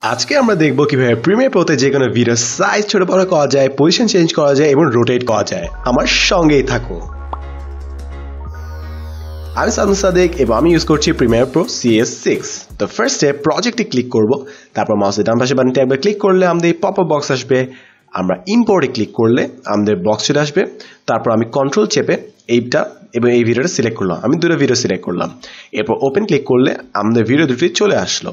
আজকে আমরা দেখব কিভাবে প্রিমিয়ার প্রোতে যে কোনো ভিডিও সাইজ ছোট বড় করা যায়, পজিশন চেঞ্জ করা যায় এবং রোটেট করা যায়। আমার সঙ্গেই থাকো। আমি সাদমান সাদেক এবং আমি ইউজ করছি প্রিমিয়ার প্রো CS6। তো ফার্স্টে প্রজেক্টে ক্লিক করব, তারপর মাউসের ডান পাশে বাটনটি একবার ক্লিক করলে আমাদের পপ আপ বক্স আসবে। আমরা ইম্পোর্টে ক্লিক করলে আমাদের বক্স চলে আসবে। তারপর আমি কন্ট্রোল চেপে এইটা এবং এই ভিডিওটা সিলেক্ট করলাম। আমি দুটো ভিডিও সিলেক্ট করলাম। এরপর ওপেন ক্লিক করলে আমাদের ভিডিও দুটি চলে আসলো।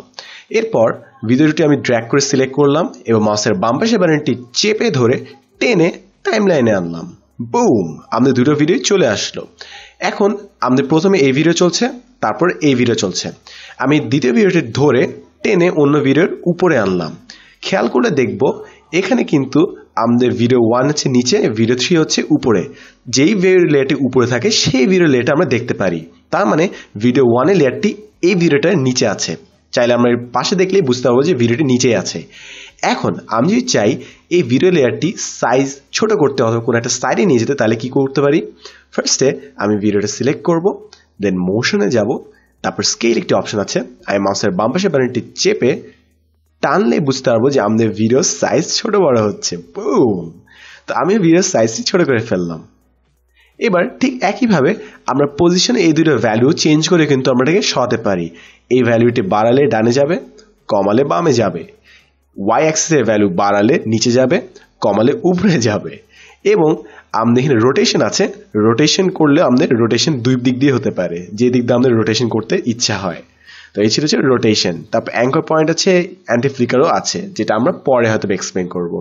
এরপর ভিডিও দুটি আমি ড্র্যাগ করে সিলেক্ট করলাম এবং মাউসের বাম পাশে বাটনটি চেপে ধরে টেনে টাইমলাইনে আনলাম। বুম, আমাদের দুটো ভিডিও চলে আসলো। এখন আমাদের প্রথমে এই ভিডিও চলছে, তারপর এই ভিডিও চলছে। আমি দ্বিতীয় ভিডিওটি ধরে টেনে অন্য ভিডিওর উপরে আনলাম। খেয়াল করে দেখব এখানে কিন্তু আমাদের ভিডিও 1 হচ্ছে নিচে, ভিডিও 3 হচ্ছে উপরে। যেই ভিডিও লেয়ারটি উপরে থাকে সেই ভিডিও লেয়ারটা আমরা দেখতে পারি। তার মানে ভিডিও 1 এর লেয়ারটি এই ভিডিওটার নিচে আছে। চাইলে আমরা এর পাশে দেখলেই বুঝতে পারবো যে ভিডিওটি নিচেই আছে। এখন আমি যদি চাই এই ভিডিও লেয়ারটি সাইজ ছোট করতে অথবা কোনো একটা সাইডে নিয়ে যেতে, তাহলে কি করতে পারি? ফার্স্টে আমি ভিডিওটা সিলেক্ট করব, দেন মোশনে যাব, তারপর স্কেল একটি অপশন আছে। আমি মাউসের বাম পাশে বাটনটি চেপে টানলে বুঝতে পারবো যে আমাদের ভিডিও সাইজ ছোট বড় হচ্ছে। বুম, তো আমি ভিডিও সাইজটি ছোট করে ফেললাম। এবার ঠিক একইভাবে আমরা পজিশনে এই দুটো ভ্যালু চেঞ্জ করে কিন্তু আমরা এটাকে সরাতে পারি। এই ভ্যালুটি বাড়ালে ডানে যাবে, কমালে বামে যাবে। ওয়াই অ্যাক্সিসের ভ্যালু বাড়ালে নিচে যাবে, কমালে উপরে যাবে। এবং আমাদের এখানে রোটেশন আছে, রোটেশন করলে আমাদের রোটেশন দুই দিক দিয়ে হতে পারে, যে দিক দিয়ে আমাদের রোটেশন করতে ইচ্ছা হয়। তো এই ছিল হচ্ছে রোটেশন। তারপর অ্যাঙ্কর পয়েন্ট আছে, অ্যান্টি ফ্লিকারও আছে, যেটা আমরা পরে হয়তো এক্সপ্লেন করব।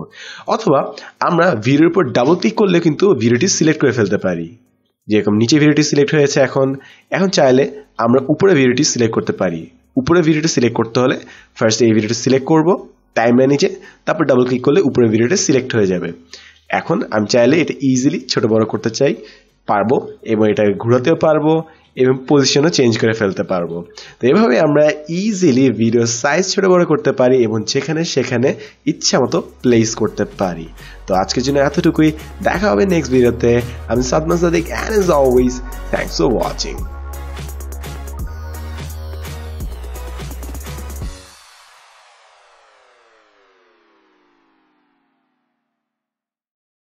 অথবা আমরা ভিডিওর উপর ডাবল ক্লিক করলে কিন্তু ভিডিওটি সিলেক্ট করে ফেলতে পারি। যেরকম নিচে ভিডিওটি সিলেক্ট হয়েছে, এখন চাইলে আমরা উপরে ভিডিওটি সিলেক্ট করতে পারি। উপরে ভিডিওটি সিলেক্ট করতে হলে ফার্স্ট এই ভিডিওটি সিলেক্ট করব, টাইমলাইন নিচে, তারপর ডাবল ক্লিক করলে উপরে ভিডিওটা সিলেক্ট হয়ে যাবে। এখন আমি চাইলে এটা ইজিলি ছোট বড় করতে পারবো এবং এটা ঘোরাতেও পারবো এবং পজিশনও চেঞ্জ করে ফেলতে পারবো। তো এভাবে আমরা ইজিলি ভিডিও সাইজ ছোট বড় করতে পারি এবং যেখানে সেখানে ইচ্ছা মতো প্লেস করতে পারি। তো আজকের জন্য এতটুকুই। দেখা হবে নেক্সট ভিডিওতে। আমি Sadman Sadek, and as always, thanks for watching.